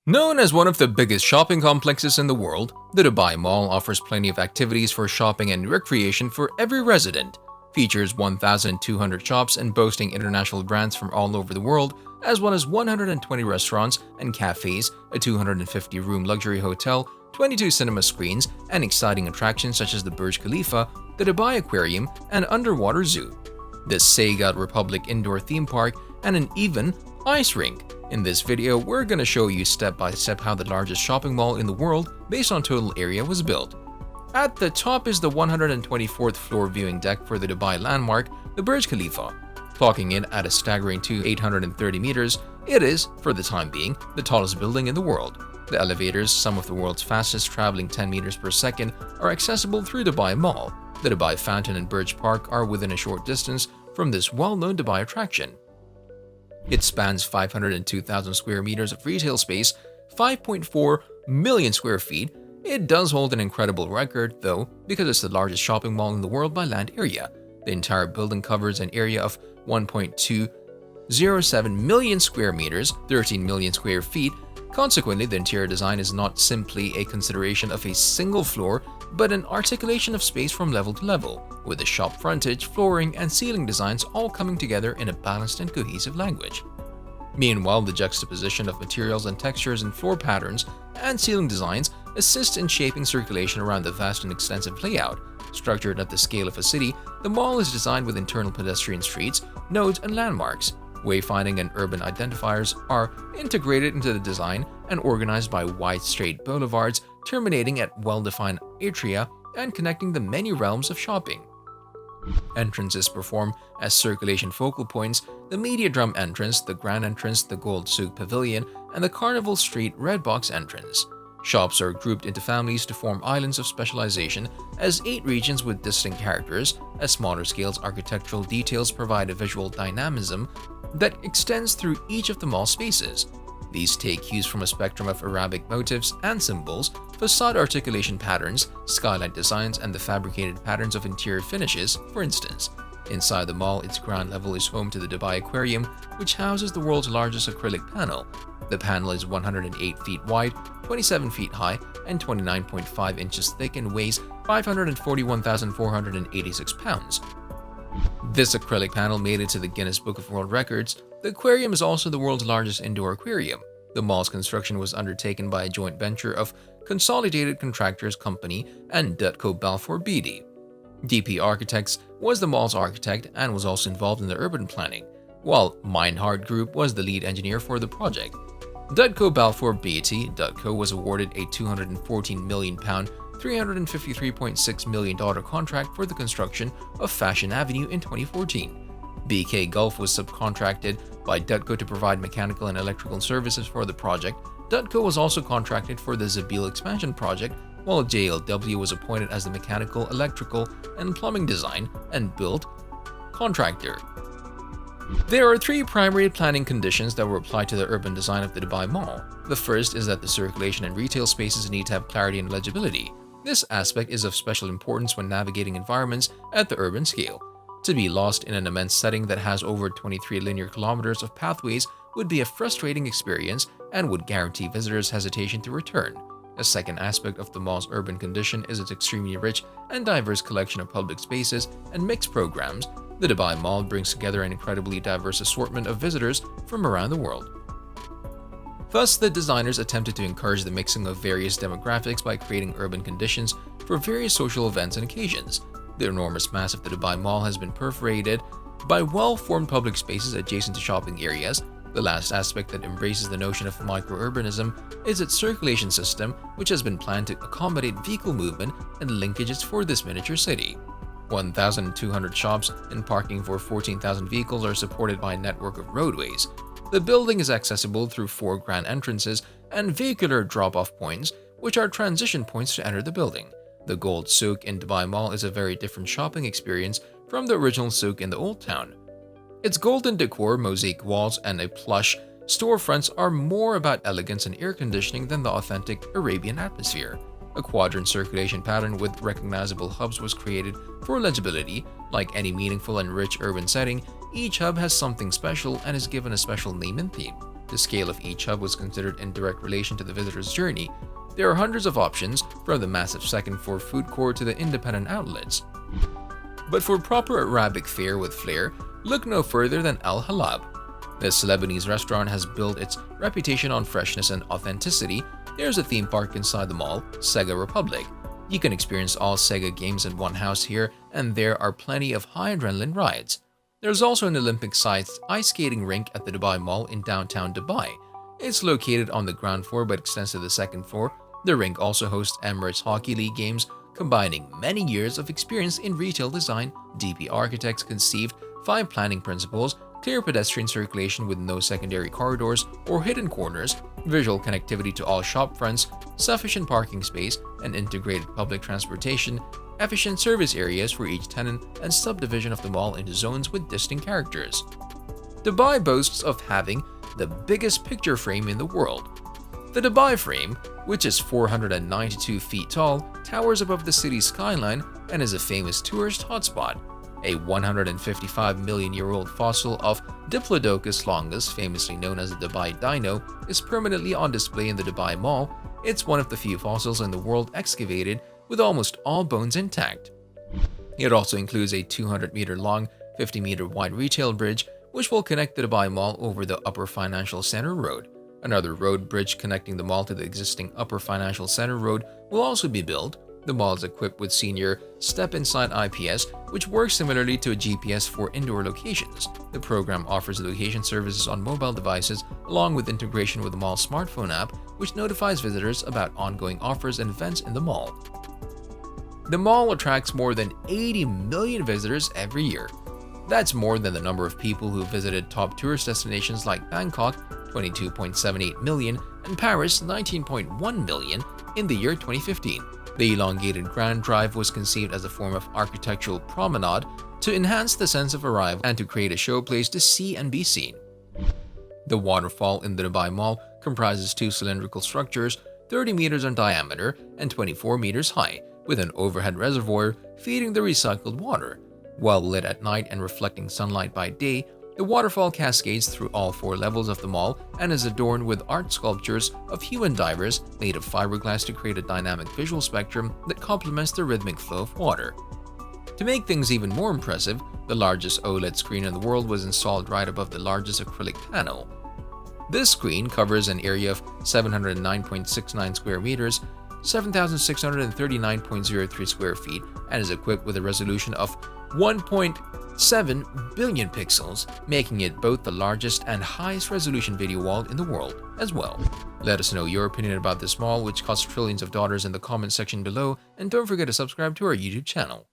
Known as one of the biggest shopping complexes in the world, the Dubai Mall offers plenty of activities for shopping and recreation for every resident. Features 1,200 shops and boasting international brands from all over the world, as well as 120 restaurants and cafes, a 250-room luxury hotel, 22 cinema screens, and exciting attractions such as the Burj Khalifa, the Dubai Aquarium, and underwater zoo, the SEGA Republic indoor theme park, and an even ice rink. In this video, we're going to show you step by step how the largest shopping mall in the world based on total area was built. At the top is the 124th floor viewing deck for the Dubai landmark, the Burj Khalifa. Clocking in at a staggering 830 meters, it is, for the time being, the tallest building in the world. The elevators, some of the world's fastest traveling 10 meters per second, are accessible through Dubai Mall. The Dubai Fountain and Burj Park are within a short distance from this well-known Dubai attraction. It spans 502,000 square meters of retail space, 5.4 million square feet. It does hold an incredible record, though, because it's the largest shopping mall in the world by land area. The entire building covers an area of 1.207 million square meters, 13 million square feet. Consequently, the interior design is not simply a consideration of a single floor, but an articulation of space from level to level, with the shop frontage, flooring, and ceiling designs all coming together in a balanced and cohesive language. Meanwhile, the juxtaposition of materials and textures in floor patterns and ceiling designs assists in shaping circulation around the vast and extensive layout. Structured at the scale of a city, the mall is designed with internal pedestrian streets, nodes, and landmarks. Wayfinding and urban identifiers are integrated into the design and organized by wide straight boulevards terminating at well-defined atria and connecting the many realms of shopping. Entrances perform as circulation focal points: the Media Drum entrance, the Grand entrance, the Gold Souk Pavilion, and the Carnival Street Red Box entrance. Shops are grouped into families to form islands of specialization as 8 regions with distinct characters. At smaller scales, architectural details provide a visual dynamism that extends through each of the mall spaces. These take cues from a spectrum of Arabic motifs and symbols, facade articulation patterns, skylight designs, and the fabricated patterns of interior finishes, for instance. Inside the mall, its ground level is home to the Dubai Aquarium, which houses the world's largest acrylic panel. The panel is 108 feet wide, 27 feet high, and 29.5 inches thick and weighs 541,486 pounds. This acrylic panel made it to the Guinness Book of World Records. The aquarium is also the world's largest indoor aquarium. The mall's construction was undertaken by a joint venture of Consolidated Contractors Company and Dutco Balfour Beatty. DP Architects was the mall's architect and was also involved in the urban planning, while Meinhardt Group was the lead engineer for the project. Dutco Balfour Beatty Dutco was awarded a £214 million $353.6 million contract for the construction of Fashion Avenue in 2014. BK Gulf was subcontracted by Dutco to provide mechanical and electrical services for the project. Dutco was also contracted for the Zabil expansion project, while JLW was appointed as the mechanical, electrical, and plumbing design and build contractor. There are 3 primary planning conditions that will apply to the urban design of the Dubai Mall. The first is that the circulation and retail spaces need to have clarity and legibility. This aspect is of special importance when navigating environments at the urban scale. To be lost in an immense setting that has over 23 linear kilometers of pathways would be a frustrating experience and would guarantee visitors hesitation to return. A second aspect of the mall's urban condition is its extremely rich and diverse collection of public spaces and mixed programs. The Dubai Mall brings together an incredibly diverse assortment of visitors from around the world. Thus, the designers attempted to encourage the mixing of various demographics by creating urban conditions for various social events and occasions. The enormous mass of the Dubai Mall has been perforated by well-formed public spaces adjacent to shopping areas. The last aspect that embraces the notion of microurbanism is its circulation system, which has been planned to accommodate vehicle movement and linkages for this miniature city. 1,200 shops and parking for 14,000 vehicles are supported by a network of roadways. The building is accessible through 4 grand entrances and vehicular drop-off points, which are transition points to enter the building. The Gold Souk in Dubai Mall is a very different shopping experience from the original souk in the Old Town. Its golden decor, mosaic walls, and a plush storefronts are more about elegance and air conditioning than the authentic Arabian atmosphere. A quadrant circulation pattern with recognizable hubs was created for legibility. Like any meaningful and rich urban setting, each hub has something special and is given a special name and theme. The scale of each hub was considered in direct relation to the visitor's journey. There are hundreds of options, from the massive second-floor food court to the independent outlets. But for proper Arabic fare with flair, look no further than Al Halab. This Lebanese restaurant has built its reputation on freshness and authenticity. There's a theme park inside the mall, SEGA Republic. You can experience all SEGA games in one house here, and there are plenty of high adrenaline rides. There's also an Olympic-sized ice skating rink at the Dubai Mall in downtown Dubai. It's located on the ground floor but extends to the second floor. The rink also hosts Emirates Hockey League games, combining many years of experience in retail design. DP Architects conceived 5 planning principles: clear pedestrian circulation with no secondary corridors or hidden corners, visual connectivity to all shop fronts, sufficient parking space, and integrated public transportation, efficient service areas for each tenant, and subdivision of the mall into zones with distinct characters. Dubai boasts of having the biggest picture frame in the world. The Dubai frame, which is 492 feet tall, towers above the city's skyline and is a famous tourist hotspot. A 155-million-year-old fossil of Diplodocus longus, famously known as the Dubai Dino, is permanently on display in the Dubai Mall. It's one of the few fossils in the world excavated with almost all bones intact. It also includes a 200-meter-long, 50-meter-wide retail bridge, which will connect the Dubai Mall over the Upper Financial Center Road. Another road bridge connecting the mall to the existing Upper Financial Center Road will also be built. The mall is equipped with senior step-inside IPS, which works similarly to a GPS for indoor locations. The program offers location services on mobile devices, along with integration with the mall's smartphone app, which notifies visitors about ongoing offers and events in the mall. The mall attracts more than 80 million visitors every year. That's more than the number of people who visited top tourist destinations like Bangkok, 22.78 million, and Paris, 19.1 million, in the year 2015. The elongated Grand Drive was conceived as a form of architectural promenade to enhance the sense of arrival and to create a showplace to see and be seen. The waterfall in the Dubai Mall comprises 2 cylindrical structures, 30 meters in diameter and 24 meters high, with an overhead reservoir feeding the recycled water. While lit at night and reflecting sunlight by day, the waterfall cascades through all 4 levels of the mall and is adorned with art sculptures of human divers made of fiberglass to create a dynamic visual spectrum that complements the rhythmic flow of water. To make things even more impressive, the largest OLED screen in the world was installed right above the largest acrylic panel. This screen covers an area of 709.69 square meters, 7,639.03 square feet, and is equipped with a resolution of 1.7 billion pixels, making it both the largest and highest resolution video wall in the world as well. Let us know your opinion about this mall, which costs trillions of dollars, in the comment section below, and don't forget to subscribe to our YouTube channel.